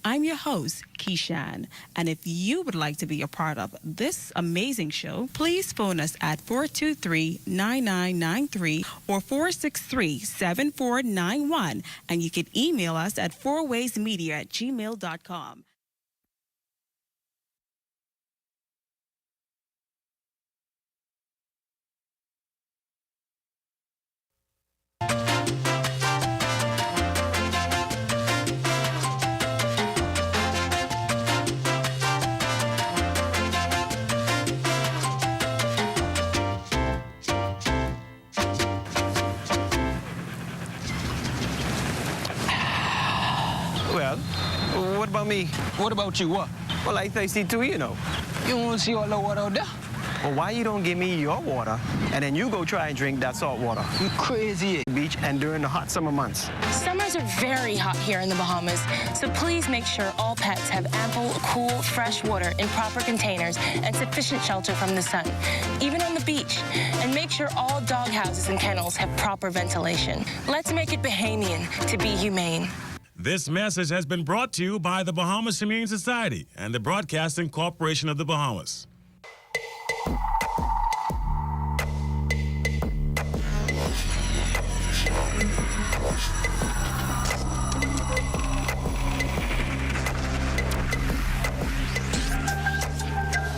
I'm your host, Keishan, and if you would like to be a part of this amazing show, please phone us at 423-9993 or 463-7491, and you can email us at fourwaysmedia@gmail.com. Well, what about me? What about you? What? Well, I thirsty too, you know. You want to see all the water out there? Well, why you don't give me your water, and then you go try and drink that salt water? You crazy. Beach and during the hot summer months. Summers are very hot here in the Bahamas, so please make sure all pets have ample, cool, fresh water in proper containers and sufficient shelter from the sun, even on the beach. And make sure all dog houses and kennels have proper ventilation. Let's make it Bahamian to be humane. This message has been brought to you by the Bahamas Humane Society and the Broadcasting Corporation of the Bahamas.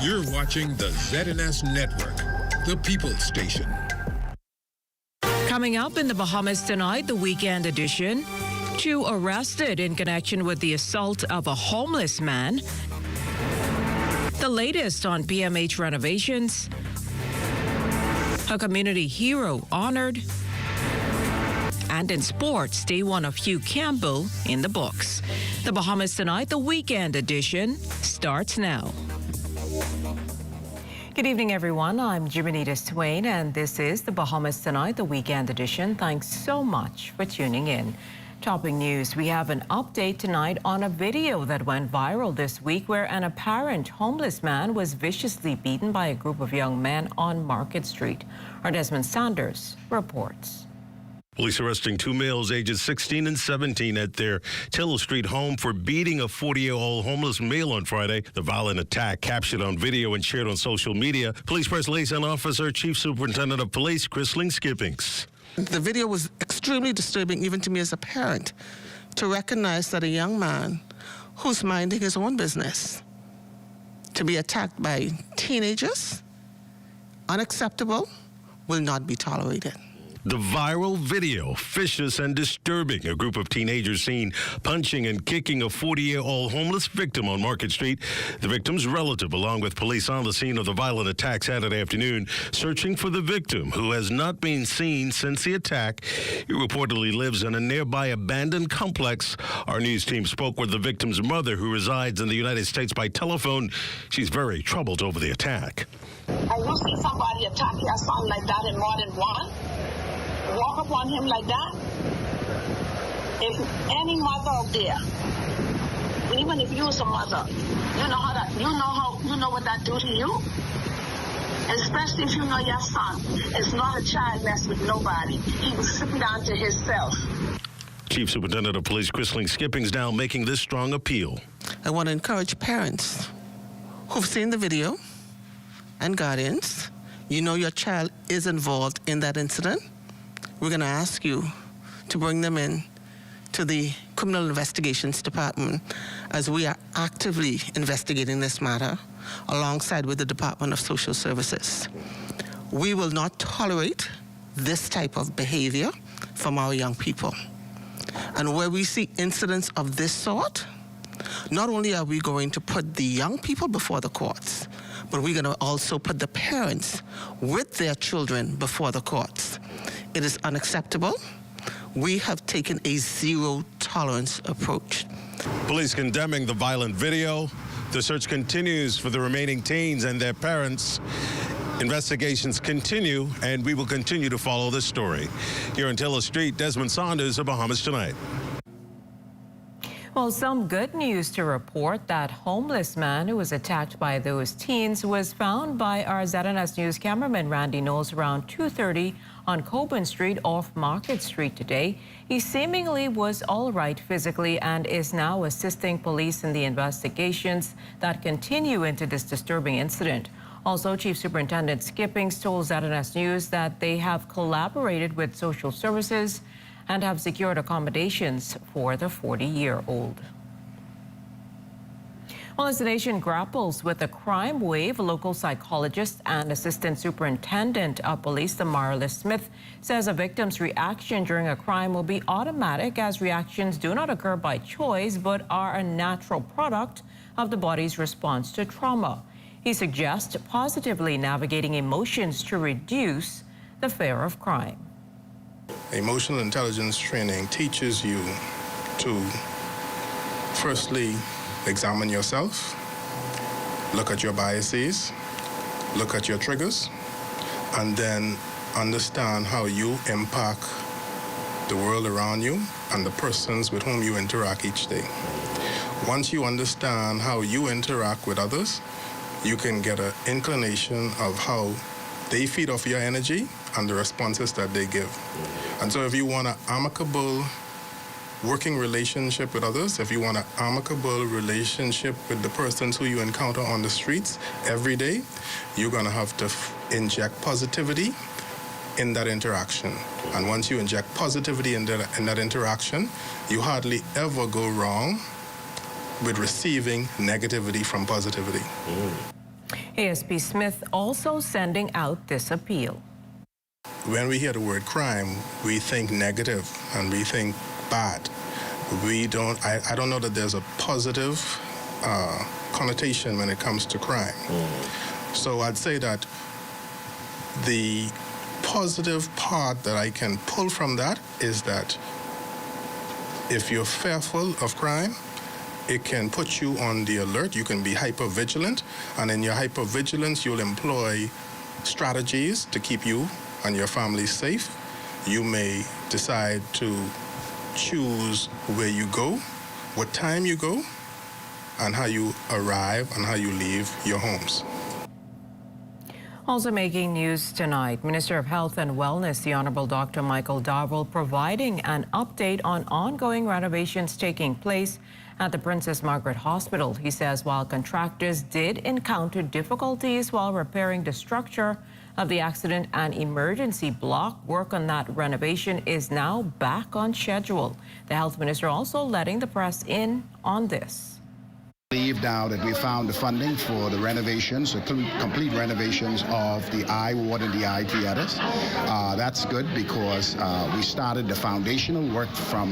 You're watching the ZNS Network, the People's Station. Coming up in the Bahamas tonight, the weekend edition. 2 arrested in connection with the assault of a homeless man. The latest on PMH renovations. A community hero honored. And in sports, day 1 of Hugh Campbell in the books. The Bahamas tonight, the weekend edition, starts now. Good evening, everyone. I'm Jimenita Swain, and this is the Bahamas Tonight, the weekend edition. Thanks so much for tuning in. Topping news, we have an update tonight on a video that went viral this week where an apparent homeless man was viciously beaten by a group of young men on Market Street. Our Desmond Sanders reports. Police arresting 2 males ages 16 and 17 at their Tiller Street home for beating a 40-year-old homeless male on Friday. The violent attack captured on video and shared on social media. Police Press Liaison Officer, Chief Superintendent of Police, Chrisling Skippings. The video was extremely disturbing, even to me as a parent, to recognize that a young man who's minding his own business to be attacked by teenagers, unacceptable, will not be tolerated. The viral video, vicious and disturbing. A group of teenagers seen punching and kicking a 40-year-old homeless victim on Market Street. The victim's relative, along with police on the scene of the violent attack Saturday afternoon, searching for the victim, who has not been seen since the attack. He reportedly lives in a nearby abandoned complex. Our news team spoke with the victim's mother, who resides in the United States, by telephone. She's very troubled over the attack. Have you seen somebody attack your son like that in more than one? Walk upon him like that? If any mother out there, even if you was a mother, you know what that do to you? Especially if you know your son is not a child mess with nobody. He was sitting down to himself. Chief Superintendent of Police Chrisling Skippings now making this strong appeal. I want to encourage parents who've seen the video and guardians. You know your child is involved in that incident. We're going to ask you to bring them in to the Criminal Investigations Department, as we are actively investigating this matter alongside with the Department of Social Services. We will not tolerate this type of behavior from our young people. And where we see incidents of this sort, not only are we going to put the young people before the courts, but we're going to also put the parents with their children before the courts. It is unacceptable. We have taken a zero-tolerance approach. Police condemning the violent video. The search continues for the remaining teens and their parents. Investigations continue, and we will continue to follow this story. Here in Tiller Street, Desmond Saunders of Bahamas Tonight. Well, some good news to report. That homeless man who was attacked by those teens was found by our ZNS News cameraman Randy Knowles around 2:30 on Coburn Street off Market Street today. He seemingly was all right physically and is now assisting police in the investigations that continue into this disturbing incident. Also, Chief Superintendent Skippings told ZNS News that they have collaborated with social services and have secured accommodations for the 40-year-old. Well, as the nation grapples with a crime wave, local psychologist and Assistant Superintendent of Police Marla Smith says a victim's reaction during a crime will be automatic, as reactions do not occur by choice but are a natural product of the body's response to trauma. He suggests positively navigating emotions to reduce the fear of crime. Emotional intelligence training teaches you to firstly examine yourself, look at your biases, look at your triggers, and then understand how you impact the world around you and the persons with whom you interact each day. Once you understand how you interact with others, you can get an inclination of how they feed off your energy and the responses that they give. And so if you want an amicable working relationship with others, if you want an amicable relationship with the persons who you encounter on the streets every day, you're going to have to inject positivity in that interaction. And once you inject positivity in that interaction, you hardly ever go wrong with receiving negativity from positivity. ASP Smith also sending out this appeal. When we hear the word crime, we think negative and we think bad. I don't know that there's a positive connotation when it comes to crime. So I'd say that the positive part that I can pull from that is that if you're fearful of crime, it can put you on the alert. You can be hyper-vigilant, and in your hyper-vigilance, you'll employ strategies to keep you and your family safe. You may decide to choose where you go, what time you go, and how you arrive and how you leave your homes. Also making news tonight, Minister of Health and Wellness, the Honorable Dr. Michael Darville, providing an update on ongoing renovations taking place at the Princess Margaret Hospital. He says while contractors did encounter difficulties while repairing the structure of the accident and emergency block, work on that renovation is now back on schedule. The health minister also letting the press in on this. Now that we found the funding for the renovations, the complete renovations of the eye ward and the eye theaters. That's good because we started the foundational work from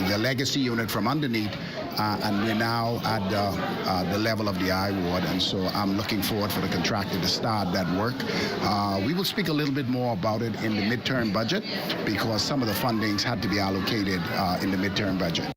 the legacy unit from underneath, and we're now at the level of the eye ward, and so I'm looking forward for the contractor to start that work. We will speak a little bit more about it in the midterm budget because some of the fundings had to be allocated in the midterm budget.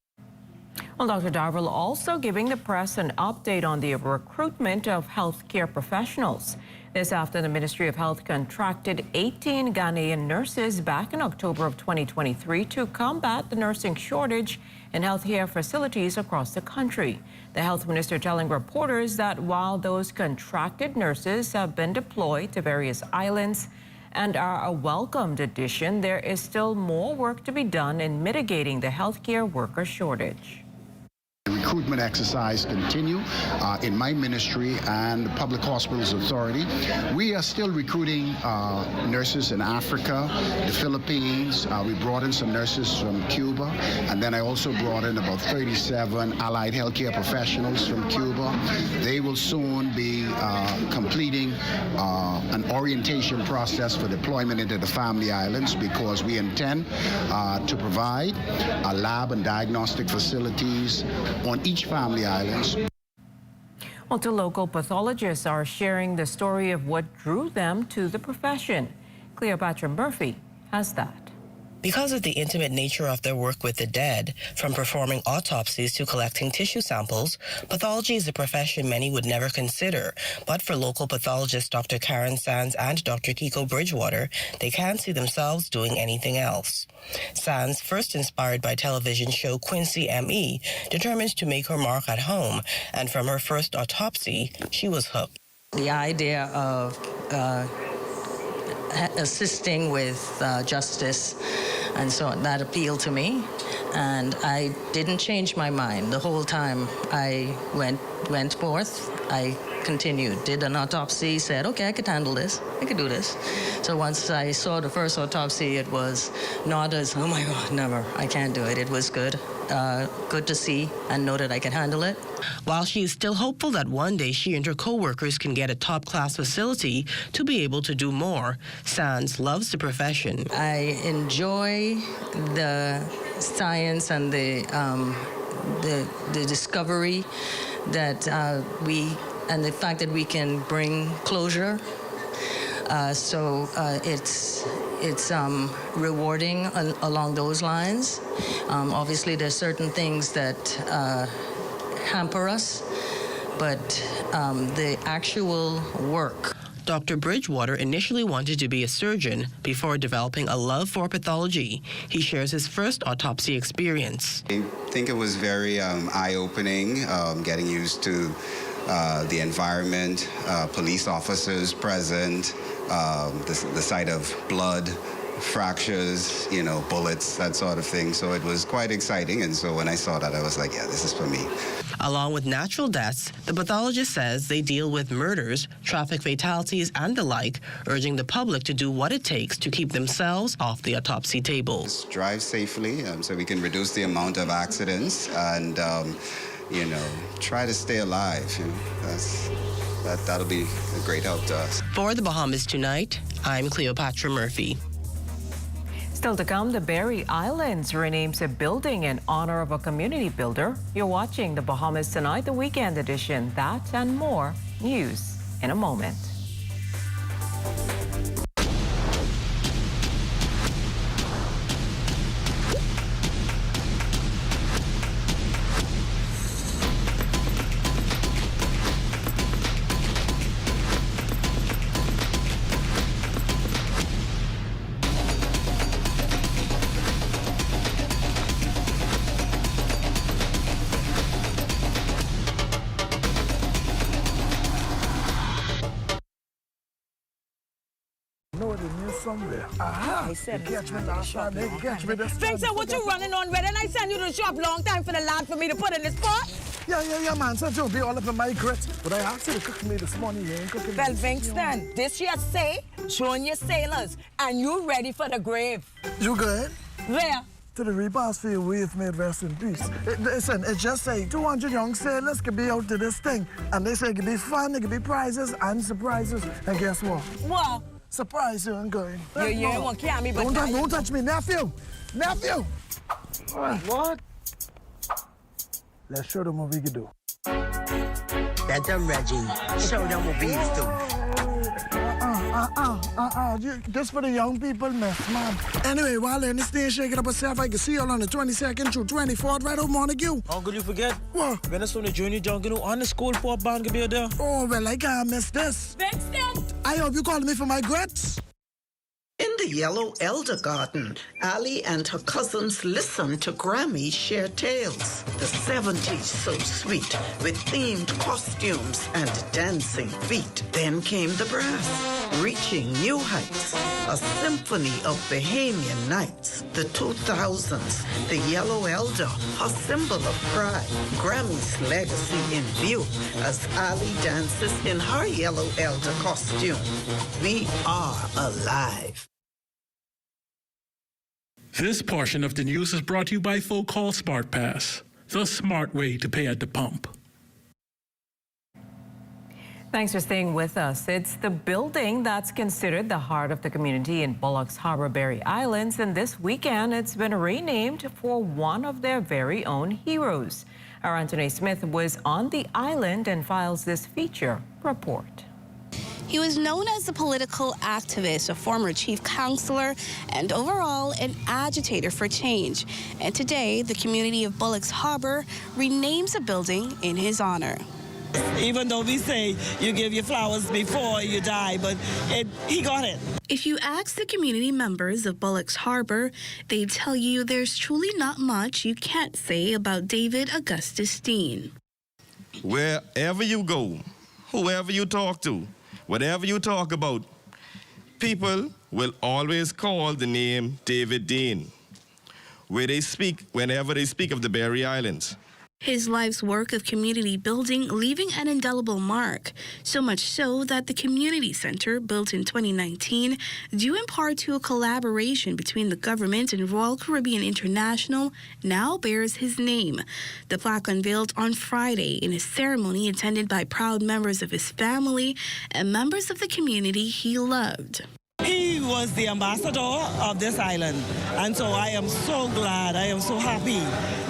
Well, Dr. Darville also giving the press an update on the recruitment of healthcare professionals. This after the Ministry of Health contracted 18 Ghanaian nurses back in October of 2023 to combat the nursing shortage in healthcare facilities across the country. The health minister telling reporters that while those contracted nurses have been deployed to various islands and are a welcomed addition, there is still more work to be done in mitigating the healthcare worker shortage. The recruitment exercise continue in my ministry and the Public Hospitals Authority. We are still recruiting nurses in Africa, the Philippines. We brought in some nurses from Cuba, and then I also brought in about 37 allied healthcare professionals from Cuba. They will soon be completing an orientation process for deployment into the Family Islands because we intend to provide a lab and diagnostic facilities on each Family Islands. Well, two local pathologists are sharing the story of what drew them to the profession. Cleopatra Murphy has that. Because of the intimate nature of their work with the dead, from performing autopsies to collecting tissue samples, pathology is a profession many would never consider. But for local pathologist Dr. Karen Sands and Dr. Kiko Bridgewater, they can't see themselves doing anything else. Sands, first inspired by television show Quincy M.E., determined to make her mark at home, and from her first autopsy, she was hooked. The idea of assisting with justice and so on, that appealed to me, and I didn't change my mind the whole time I went forth. I continued, did an autopsy, said, okay, I could handle this, I could do this. So once I saw the first autopsy, it was not as, oh my God, never, I can't do it. It was good. Good to see and know that I can handle it. While she is still hopeful that one day she and her co-workers can get a top-class facility to be able to do more, Sands loves the profession. I enjoy the science and the discovery that and the fact that we can bring closure. So it's rewarding along those lines. Obviously, there's certain things that hamper us, but the actual work. Dr. Bridgewater initially wanted to be a surgeon before developing a love for pathology. He shares his first autopsy experience. I think it was very eye-opening, getting used to the environment, police officers present, the sight of blood, fractures, bullets, that sort of thing. So it was quite exciting. And so when I saw that, I was like, yeah, this is for me. Along with natural deaths, the pathologist says they deal with murders, traffic fatalities, and the like, urging the public to do what it takes to keep themselves off the autopsy table. Just drive safely so we can reduce the amount of accidents and, try to stay alive. That'll be a great help to us. For the Bahamas Tonight, I'm Cleopatra Murphy. Still to come, the Berry Islands renames a building in honor of a community builder. You're watching the Bahamas Tonight, the weekend edition. That and more news in a moment. Somewhere. I said, catch me last time, they catch me this time. Spencer, what you running on with? And I send you to the shop long time for the lad for me to put in this pot? Yeah, man. So you'll be all up in my grits. But I asked you to cook me this morning. You ain't cooking well, Vingston, this year say, showing your sailors, and you ready for the grave. You good? Where? To the repast for your wave made rest in peace. Listen, it just say 200 young sailors could be out to this thing. And they say it could be fun, it could be prizes and surprises. And guess what? What? Surprise you and going. You won't carry me, but don't touch me, nephew! Nephew! What? Let's show them what we can do. That's them, Reggie. Show them what we do. Just for the young people, man. Anyway, while they're in the stage shaking up herself, I can see you on the 22nd through 24th, right over Montague. Uncle, you forget? What? When it's from the junior jungle, on the school pop band could be there. Oh, well, I can't miss this. Vincent! I hope you called me for my grits. In the Yellow Elder Garden, Ali and her cousins listened to Grammy share tales. The 70s so sweet, with themed costumes and dancing feet. Then came the brass, reaching new heights. A symphony of Bahamian nights. The 2000s, the Yellow Elder, a symbol of pride. Grammy's legacy in view as Ali dances in her Yellow Elder costume. We are alive. This portion of the news is brought to you by Folk Call Smart Pass, the smart way to pay at the pump. Thanks for staying with us. It's the building that's considered the heart of the community in Bullocks Harbor, Berry Islands, and this weekend it's been renamed for one of their very own heroes. Our Anthony Smith was on the island and files this feature report. He was known as a political activist, a former chief counselor, and overall an agitator for change. And today, the community of Bullocks Harbor renames a building in his honor. Even though we say you give your flowers before you die, but he got it. If you ask the community members of Bullocks Harbor, they tell you there's truly not much you can't say about David Augustus Dean. Wherever you go, whoever you talk to, whatever you talk about, people will always call the name David Dean whenever they speak of the Berry Islands. His life's work of community building leaving an indelible mark, so much so that the community center, built in 2019, due in part to a collaboration between the government and Royal Caribbean International, now bears his name. The plaque unveiled on Friday in a ceremony attended by proud members of his family and members of the community he loved. He was the ambassador of this island, and so I am so glad, I am so happy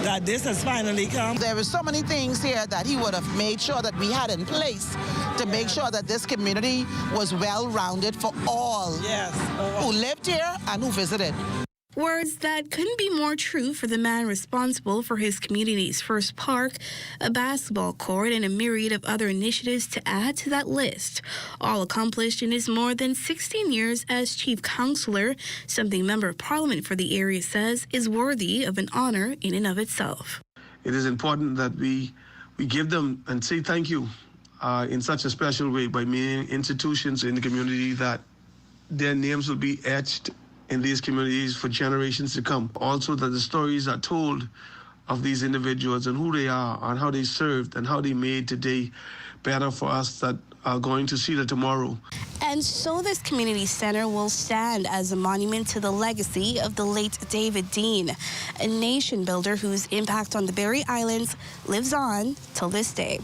that this has finally come. There were so many things here that he would have made sure that we had in place to make sure that this community was well-rounded for all who lived here and who visited. Words that couldn't be more true for the man responsible for his community's first park, a basketball court, and a myriad of other initiatives to add to that list, all accomplished in his more than 16 years as chief counselor, something Member of Parliament for the area says is worthy of an honor in and of itself. It is important that we give them and say thank you in such a special way by meeting institutions in the community that their names will be etched in these communities for generations to come. Also that the stories are told of these individuals and who they are and how they served and how they made today better for us that are going to see the tomorrow. And so this community center will stand as a monument to the legacy of the late David Dean, a nation builder whose impact on the Berry Islands lives on till this day.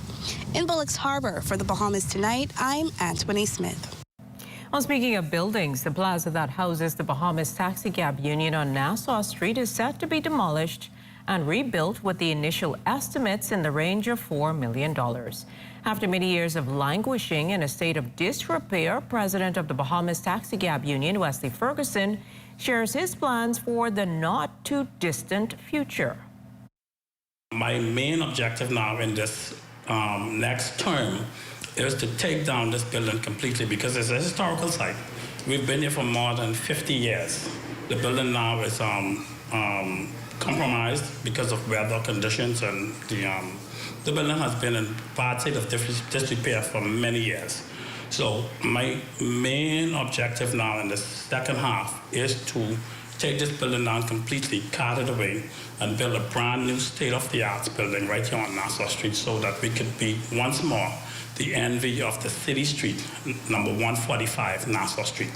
In Bullocks Harbor for the Bahamas Tonight, I'm Antoine Smith. Well, speaking of buildings, the plaza that houses the Bahamas Taxi Cab Union on Nassau Street is set to be demolished and rebuilt with the initial estimates in the range of $4 million. After many years of languishing in a state of disrepair, President of the Bahamas Taxi Cab Union, Wesley Ferguson, shares his plans for the not-too-distant future. My main objective now in this next term is to take down this building completely because it's a historical site. We've been here for more than 50 years. The building now is compromised because of weather conditions, and the building has been in bad state of disrepair for many years. So my main objective now in the second half is to take this building down completely, cart it away, and build a brand new state-of-the-art building right here on Nassau Street so that we could be once more the envy of the city street, number 145, Nassau Street.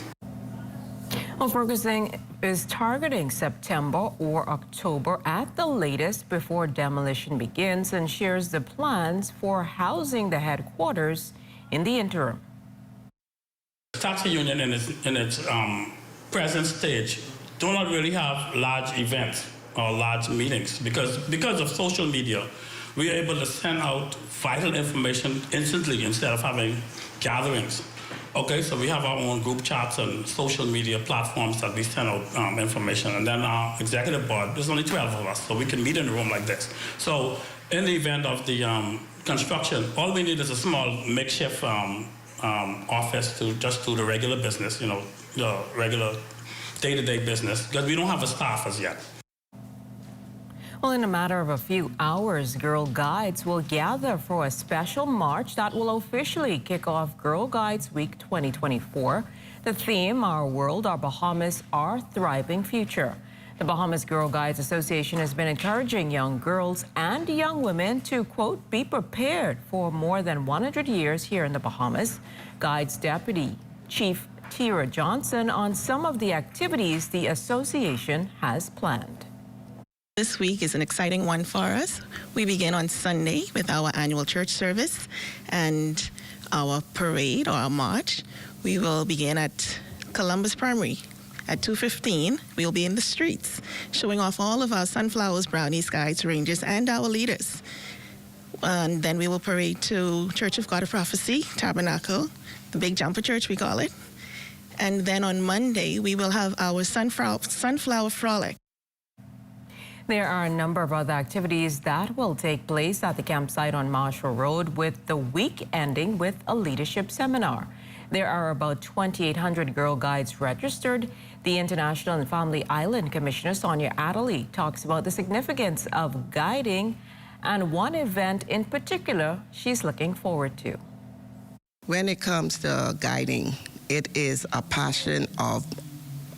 Well, Ferguson is targeting September or October at the latest before demolition begins and shares the plans for housing the headquarters in the interim. The taxi union in its present stage do not really have large events or large meetings because of social media. We are able to send out vital information instantly instead of having gatherings. Okay, so we have our own group chats and social media platforms that we send out information. And then our executive board, there's only 12 of us, so we can meet in a room like this. So in the event of the construction, all we need is a small makeshift office to just do the regular business, the regular day-to-day business, because we don't have a staff as yet. Well, in a matter of a few hours, Girl Guides will gather for a special march that will officially kick off Girl Guides Week 2024. The theme, Our World, Our Bahamas, Our Thriving Future. The Bahamas Girl Guides Association has been encouraging young girls and young women to, quote, be prepared for more than 100 years here in the Bahamas. Guides Deputy Chief Tira Johnson on some of the activities the association has planned. This week is an exciting one for us. We begin on Sunday with our annual church service and our parade or our march. We will begin at Columbus Primary. At 2:15, we'll be in the streets, showing off all of our sunflowers, brownies, guides, rangers, and our leaders. And then we will parade to Church of God of Prophecy, Tabernacle, the Big Jumper Church, we call it. And then on Monday, we will have our Sunflower Frolic. There are a number of other activities that will take place at the campsite on Marshall Road, with the week ending with a leadership seminar. There are about 2,800 Girl Guides registered. The International and Family Island Commissioner, Sonia Adderley, talks about the significance of guiding and one event in particular she's looking forward to. When it comes to guiding, it is a passion of,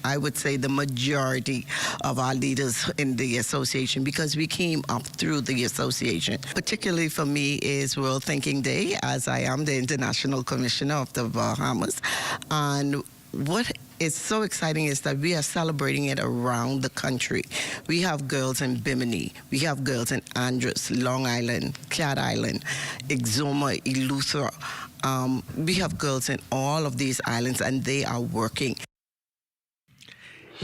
I would say, the majority of our leaders in the association, because we came up through the association. Particularly for me is World Thinking Day, as I am the International Commissioner of the Bahamas. And what is so exciting is that we are celebrating it around the country. We have girls in Bimini, we have girls in Andros, Long Island, Cat Island, Exuma, Eleuthera. We have girls in all of these islands, and they are working.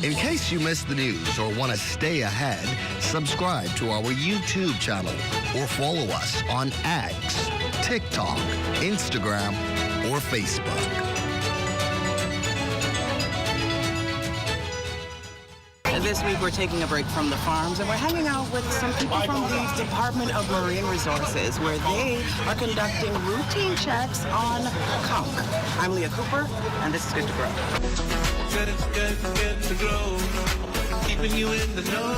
In case you missed the news or want to stay ahead, subscribe to our YouTube channel or follow us on X, TikTok, Instagram, or Facebook. This week we're taking a break from the farms and we're hanging out with some people from the Department of Marine Resources, where they are conducting routine checks on conch. I'm Leah Cooper, and this is Good to Grow. Good to grow. Keeping you in the know.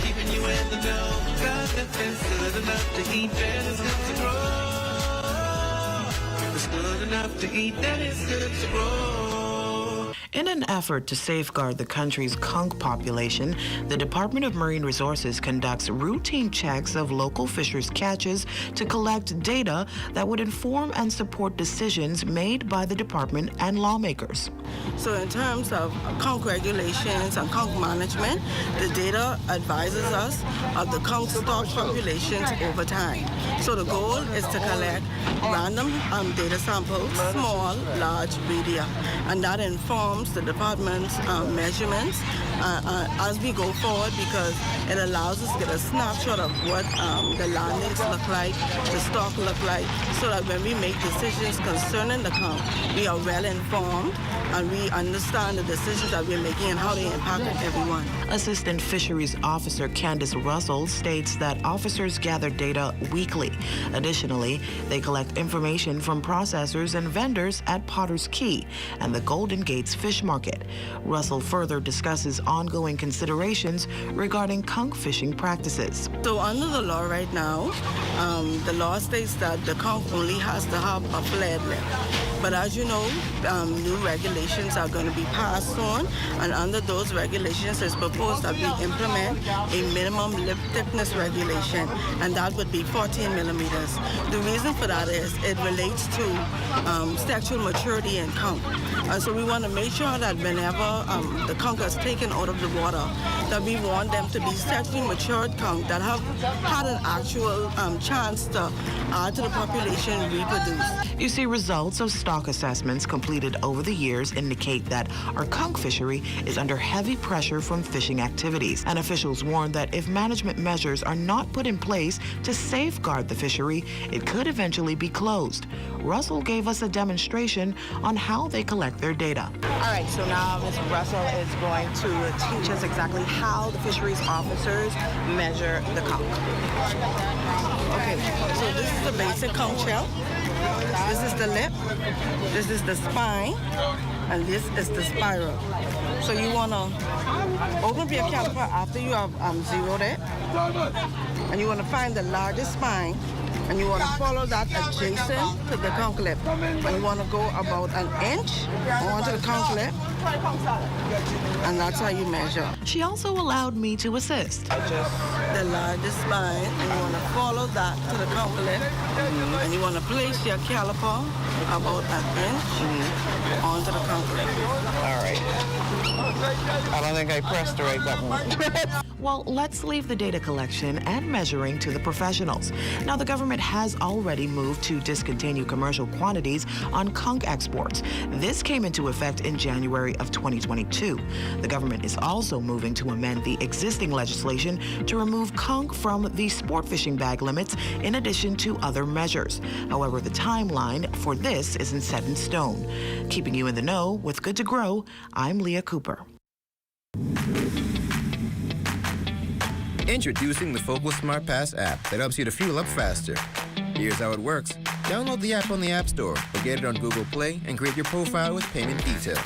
Keeping you in the know. God, it's good enough to eat, then it's good to grow. It's good enough to eat, then it's good to grow. In an effort to safeguard the country's conch population, the Department of Marine Resources conducts routine checks of local fishers' catches to collect data that would inform and support decisions made by the department and lawmakers. So in terms of conch regulations and conch management, the data advises us of the conch stock populations over time. So the goal is to collect random data samples, small, large, medium, and that informs the department's measurements as we go forward, because it allows us to get a snapshot of what the landings look like, the stock look like, so that when we make decisions concerning the conch, we are well informed and we understand the decisions that we're making and how they impact everyone. Assistant Fisheries Officer Candace Russell states that officers gather data weekly. Additionally, they collect information from processors and vendors at Potter's Key and the Golden Gates Fish Market. Russell further discusses ongoing considerations regarding conch fishing practices. So under the law right now, the law states that the conch only has to have a flared lip. But as you know, new regulations are going to be passed on, and under those regulations it's proposed that we implement a minimum lip thickness regulation, and that would be 14 millimeters. The reason for that is it relates to sexual maturity in conch. And so we want to make sure that whenever the conch is taken out of the water, that we want them to be sexually matured conch that have had an actual chance to add to the population and reproduce. You see, results of stock assessments completed over the years indicate that our conch fishery is under heavy pressure from fishing activities, and officials warn that if management measures are not put in place to safeguard the fishery, it could eventually be closed. Russell gave us a demonstration on how they collect their data. All right, so now Ms. Russell is going to teach us exactly how the fisheries officers measure the conch. Okay, so this is the basic conch shell. This is the lip, this is the spine, and this is the spiral. So you want to open up your caliper after you have zeroed it, and you want to find the largest spine, and you want to follow that adjacent to the conch lip. And you want to go about an inch onto the conch lip, and that's how you measure. She also allowed me to assist. The largest spine, and you want to follow that to the conch lip, and you want to place your caliper about an inch onto the conch lip. All right. I don't think I pressed the right button. Well, let's leave the data collection and measuring to the professionals. Now, the government has already moved to discontinue commercial quantities on conch exports. This came into effect in January of 2022. The government is also moving to amend the existing legislation to remove conch from the sport fishing bag limits in addition to other measures. However, the timeline for this isn't set in stone. Keeping you in the know with Good to Grow, I'm Leah Cooper. Introducing the Focal Smart Pass app that helps you to fuel up faster. Here's how it works. Download the app on the App Store or get it on Google Play and create your profile with payment details.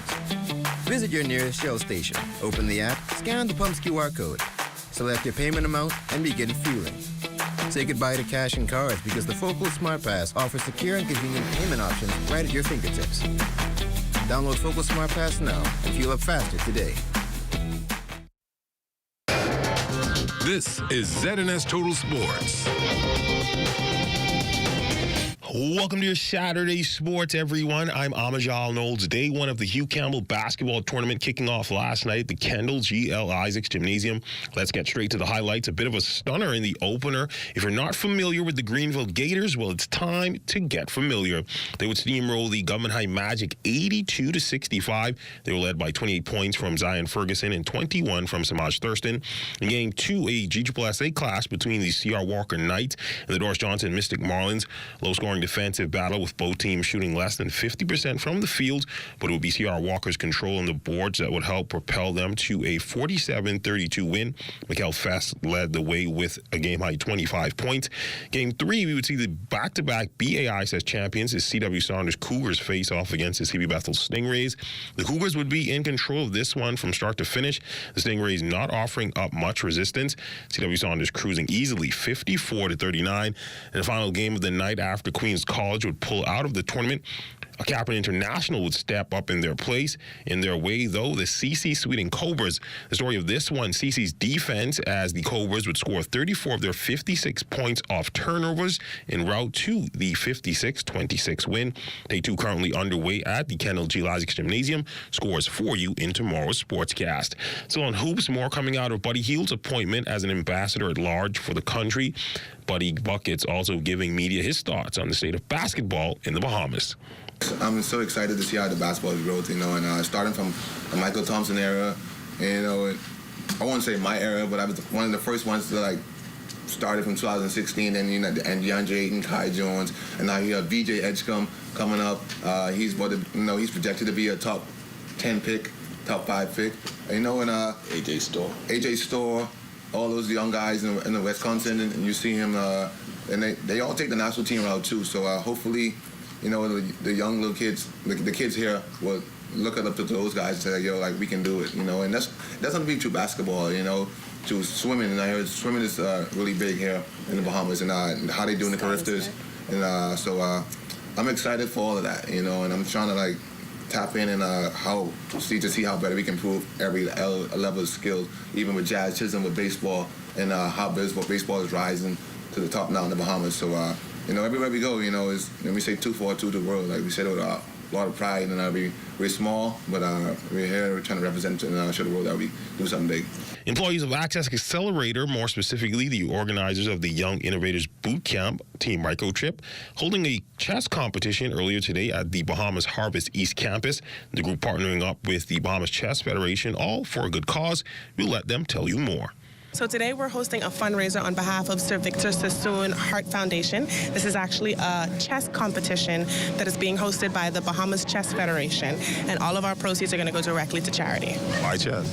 Visit your nearest Shell station. Open the app, scan the pump's QR code, select your payment amount, and begin fueling. Say goodbye to cash and cards because the Focal Smart Pass offers secure and convenient payment options right at your fingertips. Download Focal Smart Pass now and fuel up faster today. This is ZNS Total Sports. Welcome to your Saturday Sports, everyone. I'm Amajal Knowles. Day one of the Hugh Campbell basketball tournament kicking off last night at the Kendall G.L. Isaacs Gymnasium. Let's get straight to the highlights. A bit of a stunner in the opener. If you're not familiar with the Greenville Gators, well, it's time to get familiar. They would steamroll the Government High Magic 82-65. They were led by 28 points from Zion Ferguson and 21 from Samaj Thurston. In Game 2, a GSSA clash between the C.R. Walker Knights and the Doris Johnson Mystic Marlins. Low-scoring defensive battle with both teams shooting less than 50% from the field, but it would be C.R. Walker's control on the boards that would help propel them to a 47-32 win. Mikkel Fest led the way with a game-high 25 points. Game 3, we would see the back-to-back BAISS champions as C.W. Saunders Cougars face off against the C.B. Bethel Stingrays. The Cougars would be in control of this one from start to finish. The Stingrays not offering up much resistance. C.W. Saunders cruising easily 54-39. And the final game of the night after Queens College would pull out of the tournament. A Kaplan International would step up in their place. In their way, though, the CC Sweden Cobras. The story of this one, CC's defense, as the Cobras would score 34 of their 56 points off turnovers en route to the 56-26 win. Day 2 currently underway at the Kendall G. Isaacs Gymnasium. Scores for you in tomorrow's Sportscast. So on hoops, more coming out of Buddy Hield's appointment as an ambassador at large for the country. Buddy Buckets also giving media his thoughts on the state of basketball in the Bahamas. I'm so excited to see how the basketball is growth, and starting from the Michael Thompson era, I won't say my era, but I was one of the first ones to started from 2016, and and DeAndre Ayton, Kai Jones, and now you have VJ Edgecombe coming up. He's he's projected to be a top 10 pick, top 5 pick, and AJ Storr, all those young guys in the Wisconsin, and you see him, and they all take the national team route too. So hopefully, the young little kids, the kids here will look up to those guys and say, we can do it, and that's not be true basketball, to swimming, and I heard swimming is really big here in the Bahamas, and how they do in the Carifters, and so I'm excited for all of that, and I'm trying to tap in and see how better we can improve every level of skills, even with Jazz Chisholm with baseball, and how baseball is rising to the top now in the Bahamas. So everywhere we go, is we say 2-4-2 to the world, we said it with a lot of pride, and we're small, but we're here, we're trying to represent and show the world that we do something big. Employees of Access Accelerator, more specifically the organizers of the Young Innovators Boot Camp, Team Microchip, holding a chess competition earlier today at the Bahamas Harvest East Campus. The group partnering up with the Bahamas Chess Federation, all for a good cause. We'll let them tell you more. So today we're hosting a fundraiser on behalf of Sir Victor Sassoon Heart Foundation. This is actually a chess competition that is being hosted by the Bahamas Chess Federation, and all of our proceeds are going to go directly to charity. Why chess?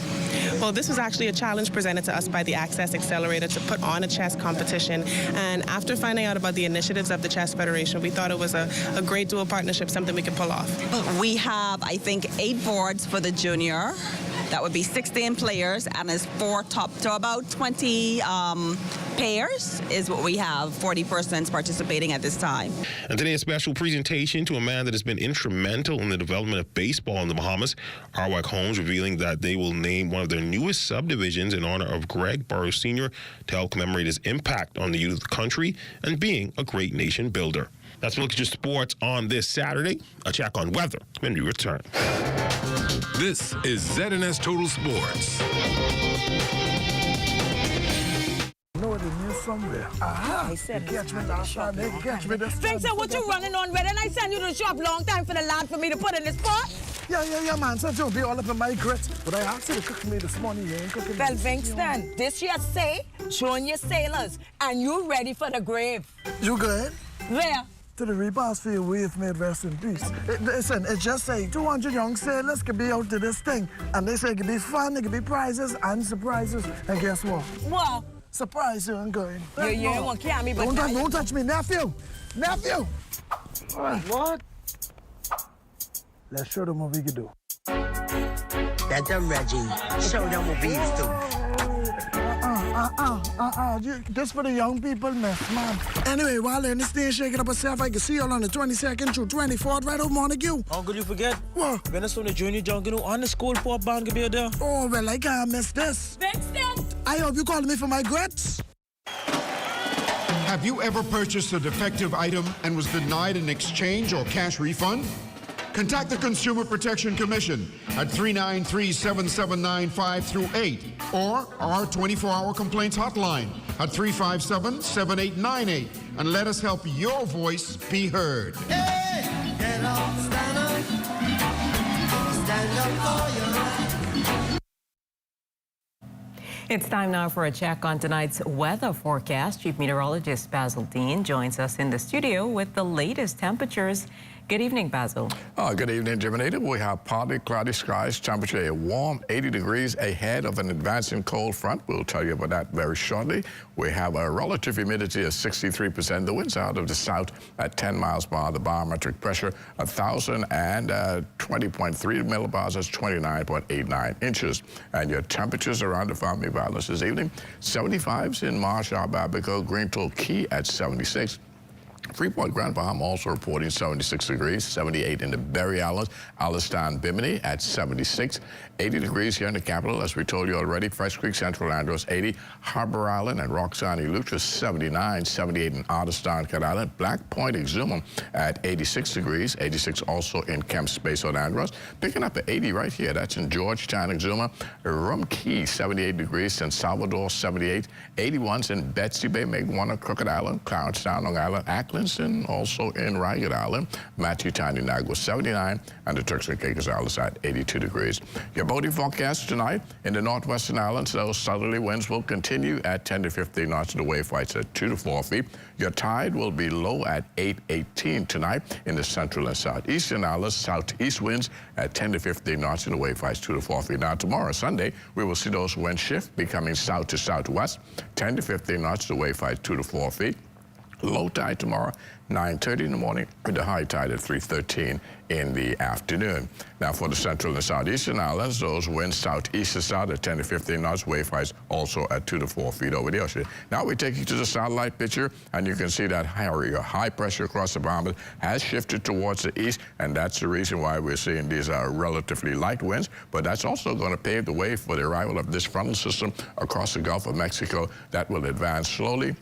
Well, this was actually a challenge presented to us by the Access Accelerator to put on a chess competition, and after finding out about the initiatives of the Chess Federation, we thought it was a great dual partnership, something we could pull off. We have, I think, 8 boards for the junior. That would be 16 players, and it's 4 top, so about 20 pairs is what we have, 40 persons participating at this time. And today a special presentation to a man that has been instrumental in the development of baseball in the Bahamas. Arwac Homes revealing that they will name one of their newest subdivisions in honor of Greg Burroughs Sr. to help commemorate his impact on the youth of the country and being a great nation builder. That's a look at your sports on this Saturday. A check on weather when we return. This is ZNS Total Sports. somewhere. I said, catch me last time. They catch me this time. Spencer, what you running on with? And I send you to the shop long time for the lad for me to put in this pot. Yeah, man. So you'll be all up in my grits. But I asked you to cook me this morning. You ain't cooking Well, me. Vingston, this year say, join your sailors, and you ready for the grave. You good? Where? To the repast for your wave made rest in peace. Listen, it just say 200 young sailors can be out to this thing. And they say it can be fun, it can be prizes and surprises. And guess what? What? Surprise you and going. You ain't want to carry me, but don't touch me, nephew. Nephew. What? Let's show them what we can do. That's a Reggie. Show them what we used to. This for the young people, man. Anyway, while they're in the stage shaking up herself, I can see you on the 22nd through 24th, right over Montague. Uncle, you forget? What? When it's from the junior jungle on the school pop band can be there. Oh, well, I can't miss this. Vincent! I hope you called me for my grits. Have you ever purchased a defective item and was denied an exchange or cash refund? Contact the Consumer Protection Commission at 393-7795 through 8 or our 24-hour complaints hotline at 357-7898 and let us help your voice be heard. Hey, get up, stand up. Stand up for your right. It's time now for a check on tonight's weather forecast. Chief Meteorologist Basil Dean joins us in the studio with the latest temperatures. Good evening, Basil. Good evening, Jiminita. We have partly cloudy skies, temperature a warm 80 degrees ahead of an advancing cold front. We'll tell you about that very shortly. We have a relative humidity of 63%. The winds out of the south at 10 miles per hour. The barometric pressure 1,020.3 millibars. That's 29.89 inches. And your temperatures around the family violence this evening. 75s in Marshall, Babico, Greenville, Key at 76. Freeport, Grand Bahama also reporting 76 degrees, 78 in the Berry Islands, Alliston, Bimini at 76, 80 degrees here in the capital, as we told you already. Fresh Creek, Central Andros, 80, Harbor Island and Roxanne, Eleuthera, 79, 78 in Otterstown, Cat Island, Black Point, Exuma at 86 degrees, 86 also in Kemp Space on Andros, picking up at 80 right here. That's in Georgetown, Exuma, Rum Key, 78 degrees, San Salvador, 78, 81s in Betsy Bay, Maguana, Crooked Island, Clarence Long Island, and also in Ragged Island, Matthew Tiny Nagua 79, and the Turks and Caicos Islands at 82 degrees. Your boating forecast tonight in the northwestern islands, those southerly winds will continue at 10 to 15 knots. The wave heights at 2 to 4 feet. Your tide will be low at 8:18 tonight in the central and southeastern islands. Southeast winds at 10 to 15 knots and the wave heights 2 to 4 feet. Now tomorrow, Sunday, we will see those winds shift, becoming south to southwest, 10 to 15 knots. The wave height 2 to 4 feet. Low tide tomorrow, 9:30 in the morning, with the high tide at 3:13 in the afternoon. Now for the central and southeastern islands, those winds southeast to south at 10 to 15 knots, wave heights also at 2 to 4 feet over the ocean. Now we take you to the satellite picture, and you can see that high pressure across the Bahamas has shifted towards the east, and that's the reason why we're seeing these relatively light winds. But that's also going to pave the way for the arrival of this frontal system across the Gulf of Mexico that will advance slowly.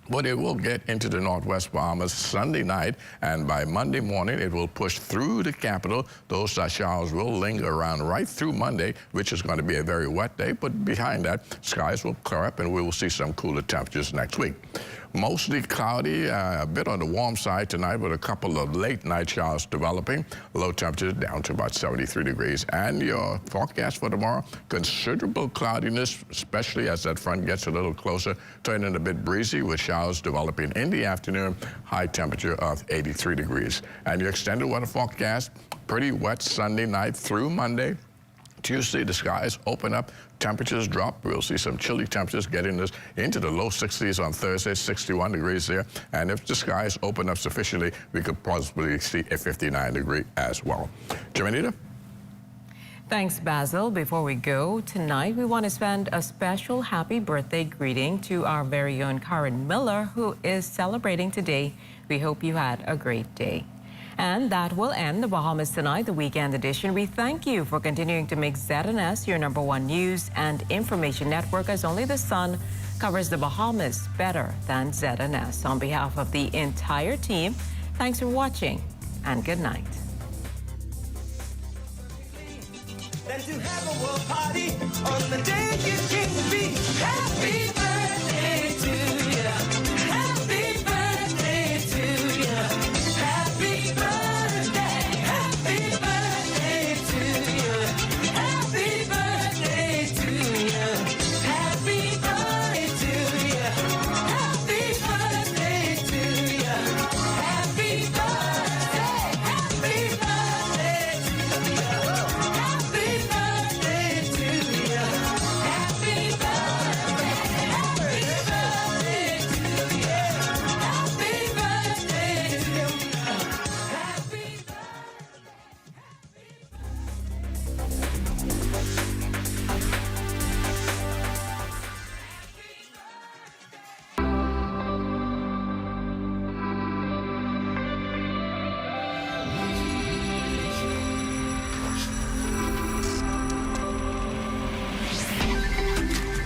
But it will get into the northwest Bahamas Sunday night, and by Monday morning, it will push through the capital. Those showers will linger around right through Monday, which is going to be a very wet day. But behind that, skies will clear up, and we will see some cooler temperatures next week. Mostly cloudy, a bit on the warm side tonight with a couple of late night showers developing. Low temperatures down to about 73 degrees. And your forecast for tomorrow, considerable cloudiness, especially as that front gets a little closer, turning a bit breezy with showers developing in the afternoon, high temperature of 83 degrees. And your extended weather forecast, pretty wet Sunday night through Monday. Tuesday, the skies open up, temperatures drop. We'll see some chilly temperatures getting us into the low 60s on Thursday, 61 degrees there. And if the skies open up sufficiently, we could possibly see a 59 degree as well. Jiminita? Thanks, Basil. Before we go, tonight we want to send a special happy birthday greeting to our very own Karen Miller, who is celebrating today. We hope you had a great day. And that will end the Bahamas Tonight, the weekend edition. We thank you for continuing to make ZNS your #1 news and information network, as only the sun covers the Bahamas better than ZNS. On behalf of the entire team, thanks for watching and good night. Than to have a world party on the day you can be happy.